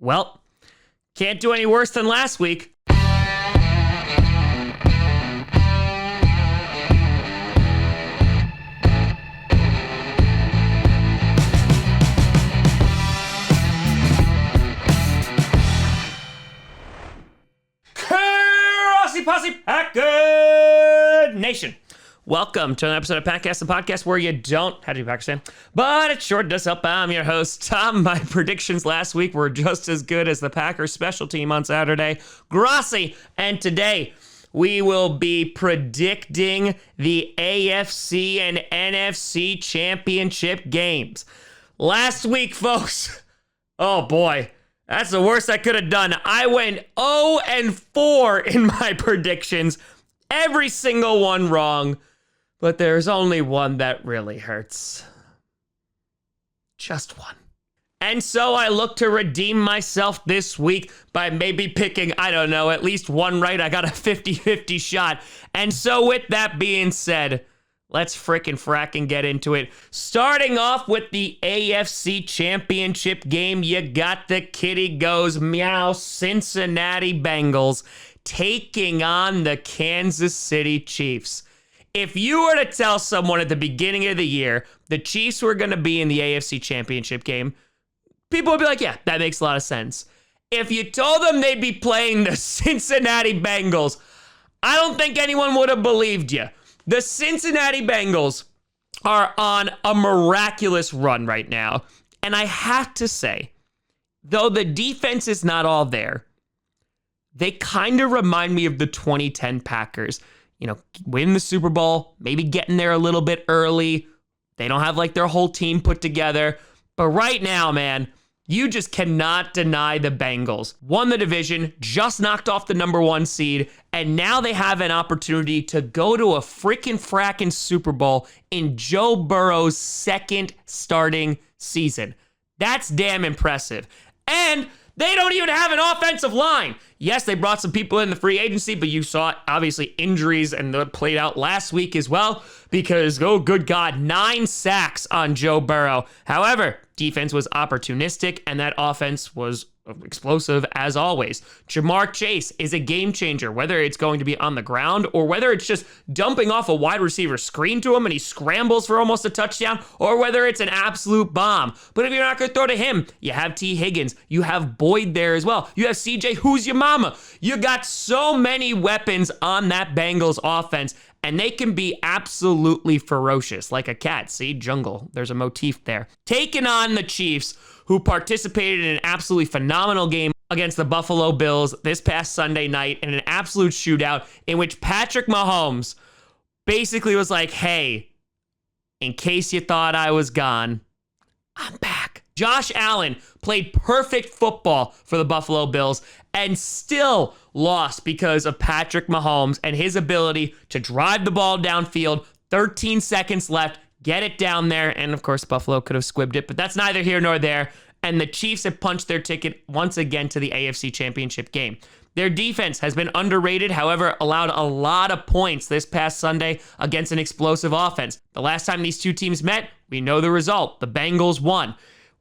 Well, can't do any worse than last week. Grossi Posse Packer Nation. Welcome to an episode of Packcast, the podcast where you don't have to be Packers fan, but it sure does help. I'm your host, Tom. My predictions last week were just as good as the Packers special team on Saturday, Grossi. And today, we will be predicting the AFC and NFC Championship games. Last week, folks, oh boy, that's the worst I could have done. I went 0-4 in my predictions, every single one wrong. But there's only one that really hurts. Just one. And so I look to redeem myself this week by maybe picking, I don't know, at least one right. I got a 50-50 shot. And so with that being said, let's frickin' frack and get into it. Starting off with the AFC Championship game, you got the kitty goes meow Cincinnati Bengals taking on the Kansas City Chiefs. If you were to tell someone at the beginning of the year the Chiefs were going to be in the AFC Championship game, people would be like, yeah, that makes a lot of sense. If you told them they'd be playing the Cincinnati Bengals, I don't think anyone would have believed you. The Cincinnati Bengals are on a miraculous run right now. And I have to say, though the defense is not all there, they kind of remind me of the 2010 Packers. You know, win the Super Bowl, maybe getting there a little bit early. They don't have like their whole team put together. But right now, man, you just cannot deny the Bengals won the division, just knocked off the number one seed, and now they have an opportunity to go to a freaking frackin' Super Bowl in Joe Burrow's second starting season. That's damn impressive. And they don't even have an offensive line. Yes, they brought some people in the free agency, but you saw, obviously, injuries, and that played out last week as well because, oh, good God, 9 sacks on Joe Burrow. However, defense was opportunistic, and that offense was explosive as always. Jamar Chase is a game changer, whether it's going to be on the ground or whether it's just dumping off a wide receiver screen to him and he scrambles for almost a touchdown, or whether it's an absolute bomb. But if you're not going to throw to him, you have T. Higgins. You have Boyd there as well. You have CJ, who's your mama. You got so many weapons on that Bengals offense, and they can be absolutely ferocious, like a cat. See, jungle. There's a motif there. Taking on the Chiefs, who participated in an absolutely phenomenal game against the Buffalo Bills this past Sunday night in an absolute shootout in which Patrick Mahomes basically was like, hey, in case you thought I was gone, I'm back. Josh Allen played perfect football for the Buffalo Bills and still lost because of Patrick Mahomes and his ability to drive the ball downfield, 13 seconds left, get it down there, and of course Buffalo could have squibbed it, but that's neither here nor there, and the Chiefs have punched their ticket once again to the AFC Championship game. Their defense has been underrated, however, allowed a lot of points this past Sunday against an explosive offense. The last time these two teams met, we know the result. The Bengals won.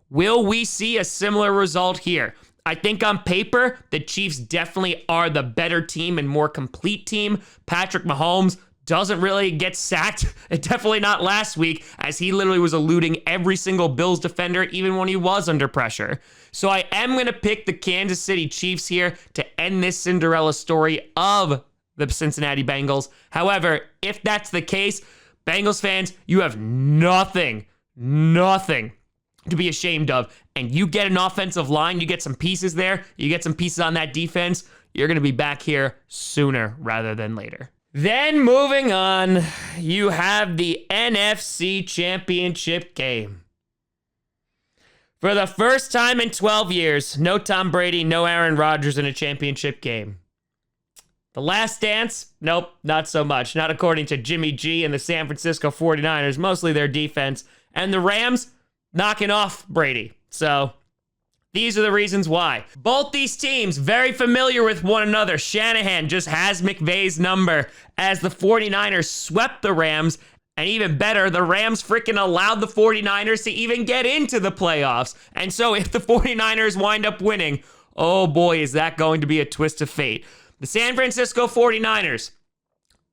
Will we see a similar result here? I think on paper, the Chiefs definitely are the better team and more complete team. Patrick Mahomes doesn't really get sacked, definitely not last week, as he literally was eluding every single Bills defender, even when he was under pressure. So I am going to pick the Kansas City Chiefs here to end this Cinderella story of the Cincinnati Bengals. However, if that's the case, Bengals fans, you have nothing to be ashamed of. And you get an offensive line, you get some pieces there, you get some pieces on that defense, you're going to be back here sooner rather than later. Then moving on, you have the NFC Championship Game. For the first time in 12 years, no Tom Brady, no Aaron Rodgers in a championship game. The Last Dance? Nope, not so much. Not according to Jimmy G and the San Francisco 49ers, mostly their defense. And the Rams knocking off Brady. So these are the reasons why. Both these teams very familiar with one another. Shanahan just has McVay's number as the 49ers swept the Rams And even better, the Rams freaking allowed the 49ers to even get into the playoffs. And so if the 49ers wind up winning, oh boy, is that going to be a twist of fate. The San Francisco 49ers,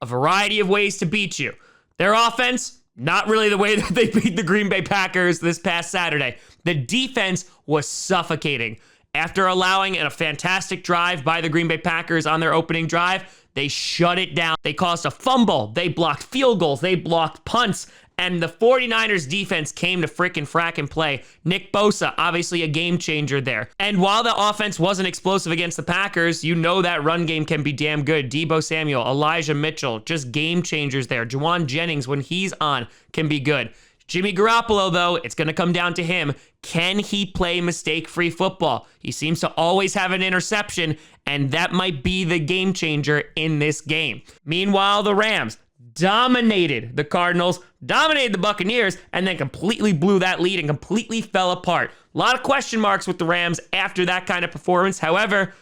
a variety of ways to beat you. Their offense, not really the way that they beat the Green Bay Packers this past Saturday. The defense was suffocating. After allowing a fantastic drive by the Green Bay Packers on their opening drive, they shut it down. They caused a fumble. They blocked field goals. They blocked punts. And the 49ers defense came to frickin' frack and play. Nick Bosa, obviously a game changer there. And while the offense wasn't explosive against the Packers, you know that run game can be damn good. Deebo Samuel, Elijah Mitchell, just game changers there. Juwan Jennings, when he's on, can be good. Jimmy Garoppolo, though, it's going to come down to him. Can he play mistake-free football? He seems to always have an interception, and that might be the game changer in this game. Meanwhile, the Rams dominated the Cardinals, dominated the Buccaneers, and then completely blew that lead and completely fell apart. A lot of question marks with the Rams after that kind of performance. However,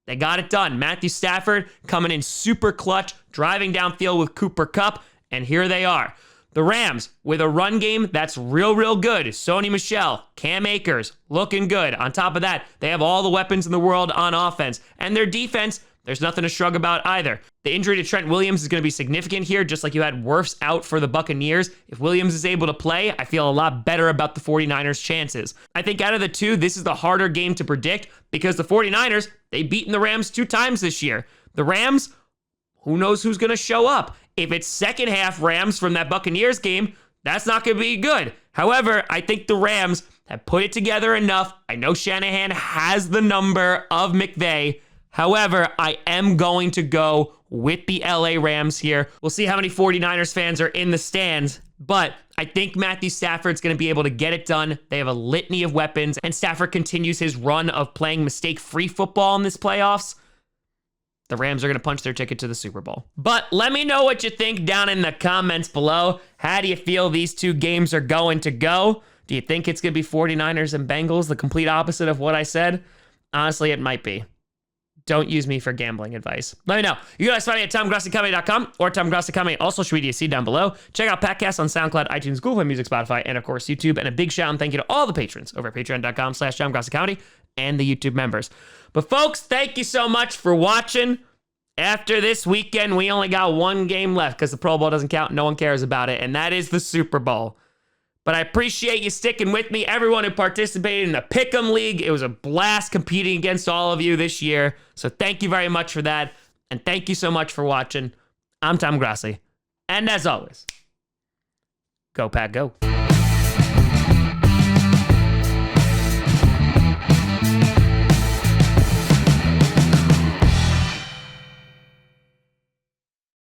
they got it done. Matthew Stafford coming in super clutch, driving downfield with Cooper Kupp, and here they are. The Rams, with a run game that's real good. Sony Michel, Cam Akers, looking good. On top of that, they have all the weapons in the world on offense. And their defense, there's nothing to shrug about either. The injury to Trent Williams is going to be significant here, just like you had Wirfs out for the Buccaneers. If Williams is able to play, I feel a lot better about the 49ers' chances. I think out of the two, this is the harder game to predict because the 49ers, they've beaten the Rams 2 times this year. The Rams, who knows who's going to show up? If it's second half Rams from that Buccaneers game, that's not going to be good. However, I think the Rams have put it together enough. I know Shanahan has the number of McVay. However, I am going to go with the LA Rams here. We'll see how many 49ers fans are in the stands, but I think Matthew Stafford's going to be able to get it done. They have a litany of weapons, and Stafford continues his run of playing mistake-free football in this playoffs. The Rams are going to punch their ticket to the Super Bowl. But let me know what you think down in the comments below. How do you feel these two games are going to go? Do you think it's going to be 49ers and Bengals, the complete opposite of what I said? Honestly, it might be. Don't use me for gambling advice. Let me know. You guys find me at TomGrossiComedy.com or TomGrossiComedy, all social media, see down below. Check out podcasts on SoundCloud, iTunes, Google Play Music, Spotify, and of course, YouTube. And a big shout and thank you to all the patrons over at patreon.com/TomGrossiComedy and the YouTube members. But folks, thank you so much for watching. After this weekend, we only got one game left because the Pro Bowl doesn't count. No one cares about it, and that is the Super Bowl. But I appreciate you sticking with me, everyone who participated in the Pick'em League. It was a blast competing against all of you this year. So thank you very much for that. And thank you so much for watching. I'm Tom Grossi. And as always, go Pack Go.